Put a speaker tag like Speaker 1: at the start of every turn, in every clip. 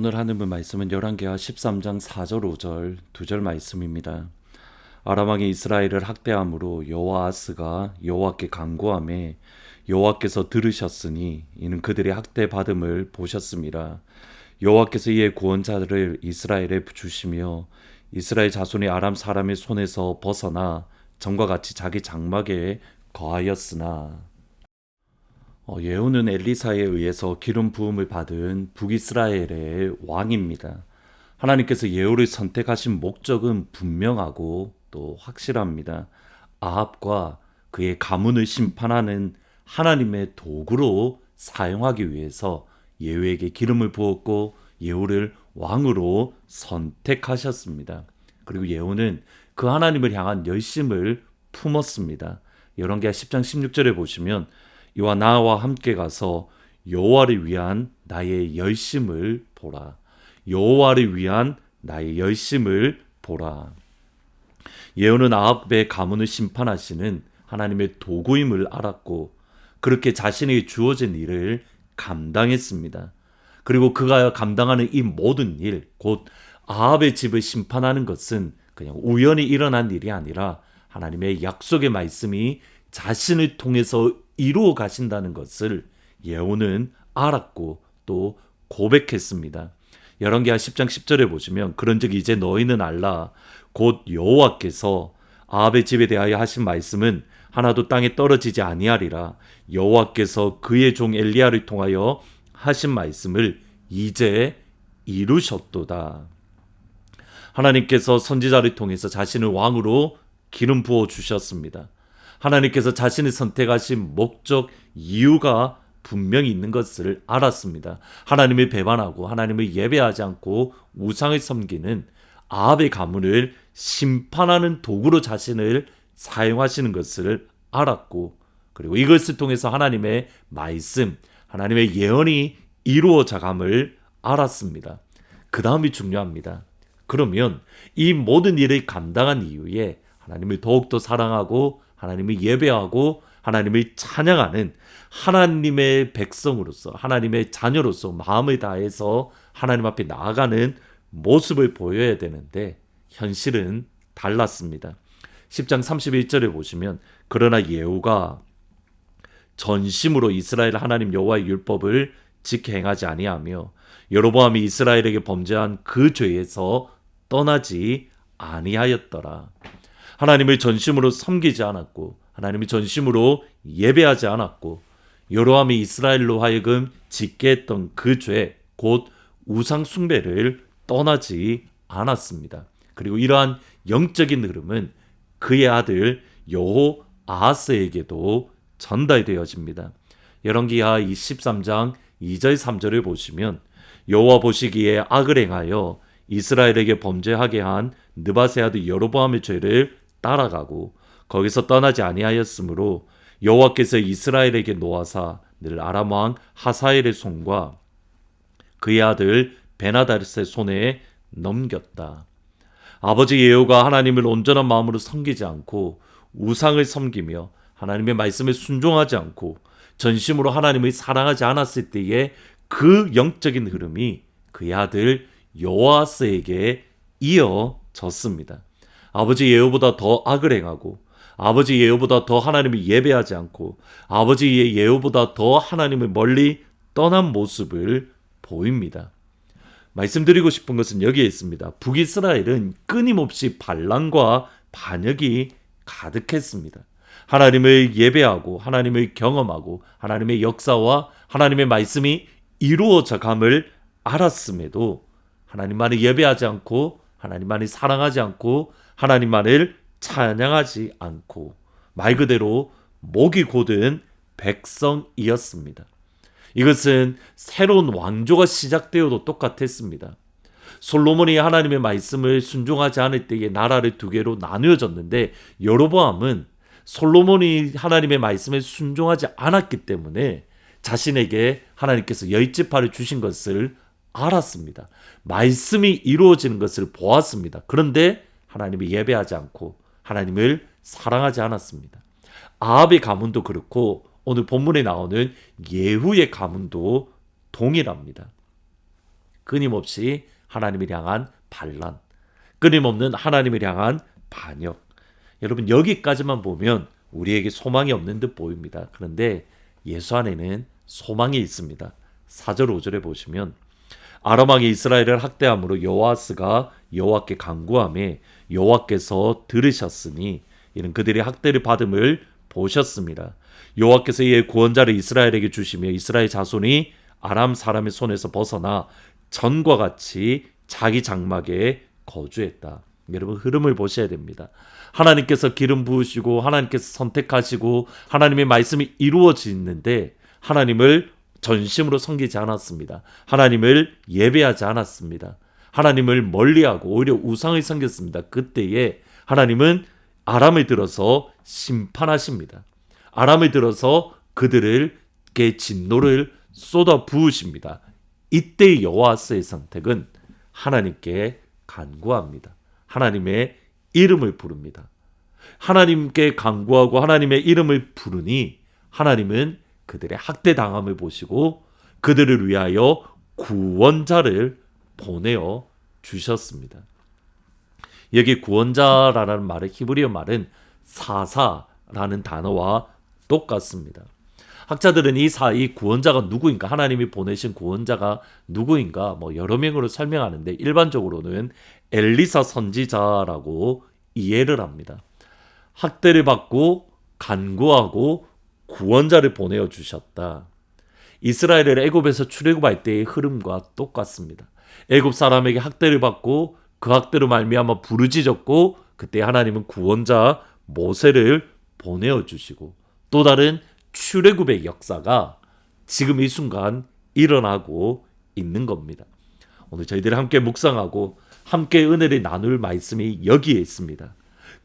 Speaker 1: 오늘 하는 말씀은 열왕기하 13장 4절 5절 2절 말씀입니다. 아람 왕이 이스라엘을 학대함으로 여호아스가 여호와께 간구하매 여호와께서 들으셨으니 이는 그들의 학대받음을 보셨습니다. 여호와께서 이에 구원자들을 이스라엘에 주시며 이스라엘 자손이 아람 사람의 손에서 벗어나 전과 같이 자기 장막에 거하였으나 예후는 엘리사에 의해서 기름 부음을 받은 북이스라엘의 왕입니다. 하나님께서 예후를 선택하신 목적은 분명하고 또 확실합니다. 아합과 그의 가문을 심판하는 하나님의 도구로 사용하기 위해서 예후에게 기름을 부었고 예후를 왕으로 선택하셨습니다. 그리고 예후는 그 하나님을 향한 열심을 품었습니다. 열왕기하 10장 16절에 보시면 이와 나와 함께 가서 여호와를 위한 나의 열심을 보라. 여호와를 위한 나의 열심을 보라. 예후는 아합의 가문을 심판하시는 하나님의 도구임을 알았고 그렇게 자신에게 주어진 일을 감당했습니다. 그리고 그가 감당하는 이 모든 일, 곧 아합의 집을 심판하는 것은 그냥 우연히 일어난 일이 아니라 하나님의 약속의 말씀이 자신을 통해서 이루어 가신다는 것을 예후는 알았고 또 고백했습니다. 열왕기하 10장 10절에 보시면 그런즉 이제 너희는 알라 곧 여호와께서 아합의 집에 대하여 하신 말씀은 하나도 땅에 떨어지지 아니하리라. 여호와께서 그의 종 엘리야를 통하여 하신 말씀을 이제 이루셨도다. 하나님께서 선지자를 통해서 자신을 왕으로 기름 부어 주셨습니다. 하나님께서 자신을 선택하신 목적, 이유가 분명히 있는 것을 알았습니다. 하나님을 배반하고 하나님을 예배하지 않고 우상을 섬기는 아합의 가문을 심판하는 도구로 자신을 사용하시는 것을 알았고 그리고 이것을 통해서 하나님의 말씀, 하나님의 예언이 이루어져감을 알았습니다. 그 다음이 중요합니다. 그러면 이 모든 일을 감당한 이후에 하나님을 더욱더 사랑하고 하나님을 예배하고 하나님을 찬양하는 하나님의 백성으로서 하나님의 자녀로서 마음을 다해서 하나님 앞에 나아가는 모습을 보여야 되는데 현실은 달랐습니다. 10장 31절에 보시면 그러나 예후가 전심으로 이스라엘 하나님 여호와의 율법을 지켜 행하지 아니하며 여로보암이 이스라엘에게 범죄한 그 죄에서 떠나지 아니하였더라. 하나님을 전심으로 섬기지 않았고 하나님을 전심으로 예배하지 않았고 여로보암이 이스라엘로 하여금 짓게 했던 그 죄, 곧 우상 숭배를 떠나지 않았습니다. 그리고 이러한 영적인 흐름은 그의 아들 여호아하스에게도 전달되어집니다. 열왕기하 23장 2절 3절을 보시면 여호와 보시기에 악을 행하여 이스라엘에게 범죄하게 한 느바세 아들 여로보암의 죄를 따라가고 거기서 떠나지 아니하였으므로 여호와께서 이스라엘에게 노하사 늘 아람 왕 하사엘의 손과 그의 아들 베나다스의 손에 넘겼다. 아버지 예후가 하나님을 온전한 마음으로 섬기지 않고 우상을 섬기며 하나님의 말씀에 순종하지 않고 전심으로 하나님을 사랑하지 않았을 때에 그 영적인 흐름이 그의 아들 여호아스에게 이어졌습니다. 아버지 예후보다 더 악을 행하고 아버지 예후보다 더 하나님을 예배하지 않고 아버지 예후보다 더 하나님을 멀리 떠난 모습을 보입니다. 말씀드리고 싶은 것은 여기에 있습니다. 북이스라엘은 끊임없이 반란과 반역이 가득했습니다. 하나님을 예배하고 하나님을 경험하고 하나님의 역사와 하나님의 말씀이 이루어져감을 알았음에도 하나님만을 예배하지 않고 하나님만을 사랑하지 않고 하나님만을 찬양하지 않고 말 그대로 목이 곧은 백성이었습니다. 이것은 새로운 왕조가 시작되어도 똑같았습니다. 솔로몬이 하나님의 말씀을 순종하지 않을 때에 나라를 두 개로 나누어졌는데 여로보암은 솔로몬이 하나님의 말씀에 순종하지 않았기 때문에 자신에게 하나님께서 열지파를 주신 것을 알았습니다. 말씀이 이루어지는 것을 보았습니다. 그런데 하나님을 예배하지 않고 하나님을 사랑하지 않았습니다. 아합의 가문도 그렇고 오늘 본문에 나오는 예후의 가문도 동일합니다. 끊임없이 하나님을 향한 반란, 끊임없는 하나님을 향한 반역. 여러분 여기까지만 보면 우리에게 소망이 없는 듯 보입니다. 그런데 예수 안에는 소망이 있습니다. 4절 5절에 보시면 아람 왕이 이스라엘을 학대함으로 여호아스가 여호와께 간구하매 여호와께서 들으셨으니 이는 그들이 학대를 받음을 보셨습니다. 여호와께서 이에 구원자를 이스라엘에게 주시며 이스라엘 자손이 아람 사람의 손에서 벗어나 전과 같이 자기 장막에 거주했다. 여러분 흐름을 보셔야 됩니다. 하나님께서 기름 부으시고 하나님께서 선택하시고 하나님의 말씀이 이루어지는데 하나님을 전심으로 섬기지 않았습니다. 하나님을 예배하지 않았습니다. 하나님을 멀리하고 오히려 우상을 섬겼습니다. 그때에 하나님은 아람을 들어서 심판하십니다. 아람을 들어서 그들에게 진노를 쏟아 부으십니다. 이때 여호아스의 선택은 하나님께 간구합니다. 하나님의 이름을 부릅니다. 하나님께 간구하고 하나님의 이름을 부르니 하나님은 그들의 학대당함을 보시고 그들을 위하여 구원자를 보내어 주셨습니다. 여기 구원자라는 말의 히브리어 말은 사사라는 단어와 똑같습니다. 학자들은 이 구원자가 누구인가, 하나님이 보내신 구원자가 누구인가 여러 명으로 설명하는데 일반적으로는 엘리사 선지자라고 이해를 합니다. 학대를 받고 간구하고 구원자를 보내어 주셨다. 이스라엘을 애굽에서 출애굽할 때의 흐름과 똑같습니다. 애굽 사람에게 학대를 받고 그 학대로 말미암아 부르짖었고 그때 하나님은 구원자 모세를 보내어 주시고 또 다른 출애굽의 역사가 지금 이 순간 일어나고 있는 겁니다. 오늘 저희들이 함께 묵상하고 함께 은혜를 나눌 말씀이 여기에 있습니다.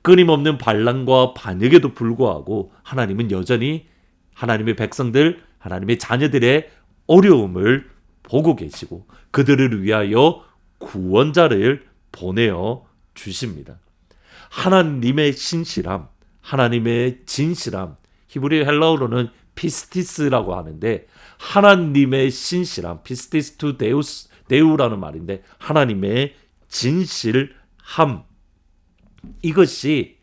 Speaker 1: 끊임없는 반란과 반역에도 불구하고 하나님은 여전히 하나님의 백성들, 하나님의 자녀들의 어려움을 보고 계시고 그들을 위하여 구원자를 보내어 주십니다. 하나님의 신실함, 하나님의 진실함, 히브리 헬라어로는 피스티스라고 하는데 하나님의 신실함, 피스티스 투 데우라는 말인데 하나님의 진실함, 이것이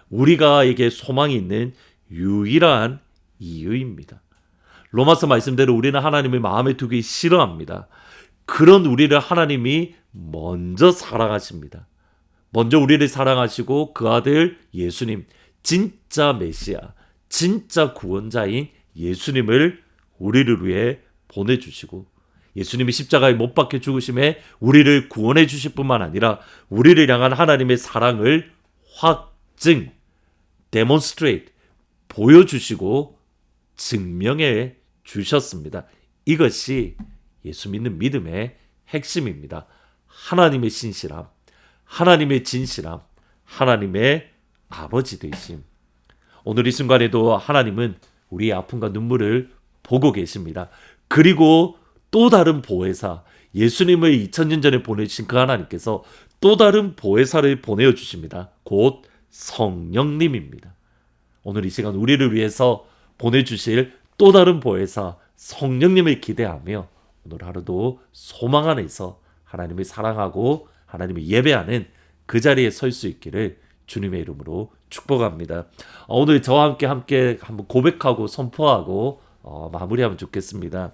Speaker 1: 우리가에게 소망이 있는 유일한 이유입니다. 로마서 말씀대로 우리는 하나님을 마음에 두기 싫어합니다. 그런 우리를 하나님이 먼저 사랑하십니다. 먼저 우리를 사랑하시고 그 아들 예수님, 진짜 메시아, 진짜 구원자인 예수님을 우리를 위해 보내주시고 예수님이 십자가에 못 박혀 죽으심에 우리를 구원해 주실 뿐만 아니라 우리를 향한 하나님의 사랑을 확증, demonstrate, 보여주시고 증명해 주셨습니다. 이것이 예수 믿는 믿음의 핵심입니다. 하나님의 신실함, 하나님의 진실함, 하나님의 아버지 되심. 오늘 이 순간에도 하나님은 우리의 아픔과 눈물을 보고 계십니다. 그리고 또 다른 보혜사, 예수님을 2000년 전에 보내주신 그 하나님께서 또 다른 보혜사를 보내어 주십니다. 곧 성령님입니다. 오늘 이 시간 우리를 위해서 보내주실 또 다른 보혜사 성령님을 기대하며 오늘 하루도 소망 안에서 하나님을 사랑하고 하나님을 예배하는 그 자리에 설 수 있기를 주님의 이름으로 축복합니다. 오늘 저와 함께 한번 고백하고 선포하고 마무리하면 좋겠습니다.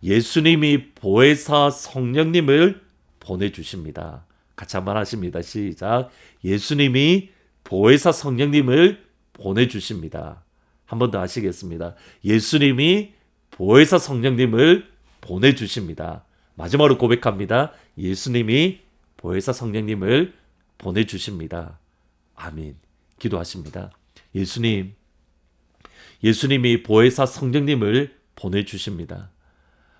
Speaker 1: 예수님이 보혜사 성령님을 보내주십니다. 같이 한번 하십니다. 시작. 예수님이 보혜사 성령님을 보내주십니다. 한 번 더 하시겠습니다. 예수님이 보혜사 성령님을 보내주십니다. 마지막으로 고백합니다. 예수님이 보혜사 성령님을 보내주십니다. 아멘. 기도하십니다. 예수님이 보혜사 성령님을 보내주십니다.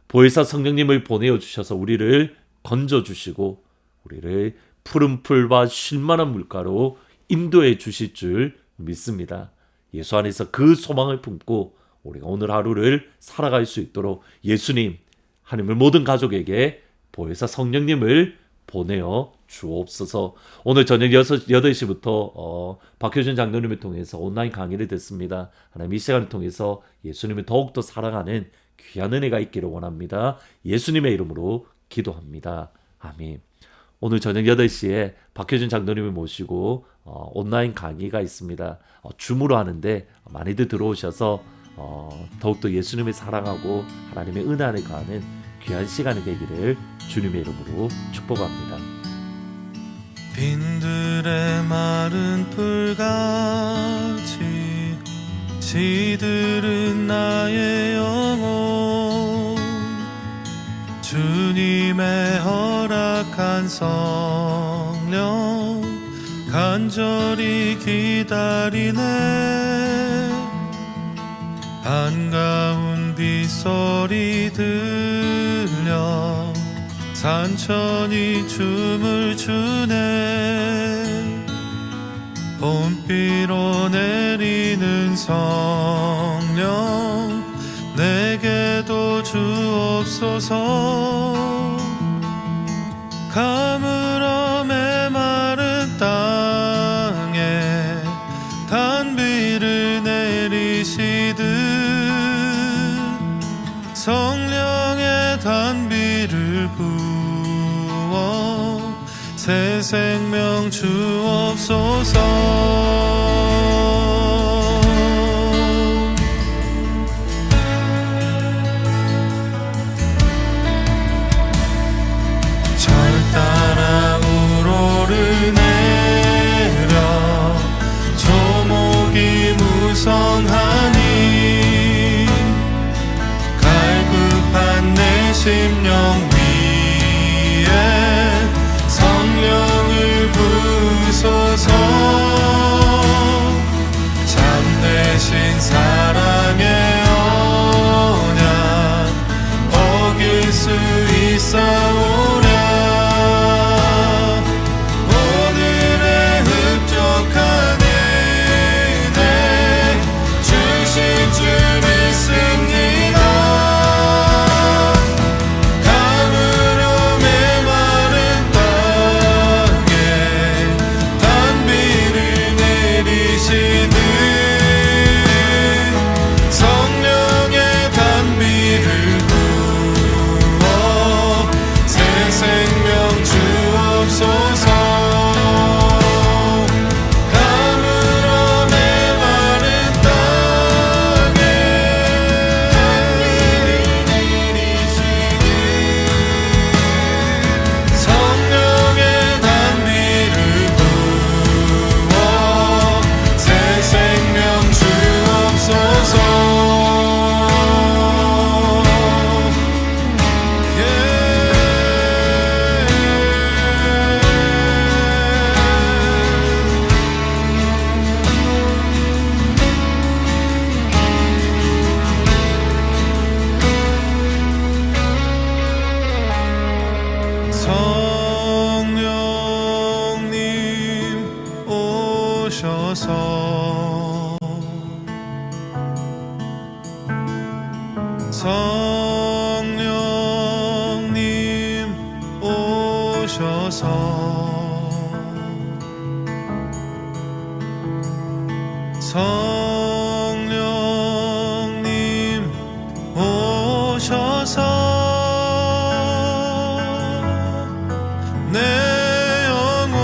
Speaker 1: 보혜사 성령님을 보내어 주셔서 우리를 건져주시고 우리를 푸른 풀과 쉴만한 물가로 인도해 주실 줄 믿습니다. 예수 안에서 그 소망을 품고 우리가 오늘 하루를 살아갈 수 있도록 예수님, 하나님을 모든 가족에게 보혜사 성령님을 보내어 주옵소서. 오늘 저녁 8시부터 박효준 장로님을 통해서 온라인 강의를 듣습니다. 하나님 이 시간을 통해서 예수님을 더욱더 사랑하는 귀한 은혜가 있기를 원합니다. 예수님의 이름으로 기도합니다. 아멘. 오늘 저녁 8시에 박효준 장로님을 모시고 온라인 강의가 있습니다. 줌으로 하는데 많이들 들어오셔서 더욱더 예수님을 사랑하고 하나님의 은혜 안에 가는 귀한 시간이 되기를 주님의 이름으로 축복합니다.
Speaker 2: 빈들의 마른 풀같이 시들은 나의 영혼, 주님의 허락한 성령 간절히 기다리네. 반가운 빗소리 들려 산천이 춤을 추네. 봄비로 내리는 성령 내게도 주옵소서. 가물어 메마른 땅에 단비를 내리시듯 성령의 단비를 부어 새 생명 주옵소서. 절 따라 우러를 내려 조목이 무성하니 갈급한 내 심령 위에 성령을 부소서. 참되신 사랑의 언약 어길 수 있사오랴. 오늘의 흡족한 은혜 주실 줄 믿습니다. 가물어 메마른 땅에 단비를 내리시듯 성령의 단비를 부어 새 생명 주옵소서. 가물어 메마른 땅에 단비를 내리시듯 성령의 단비를 부어 새 생명 주옵소서. 성령님 오셔서 성령님 오셔서 성령님 오셔서 내 영혼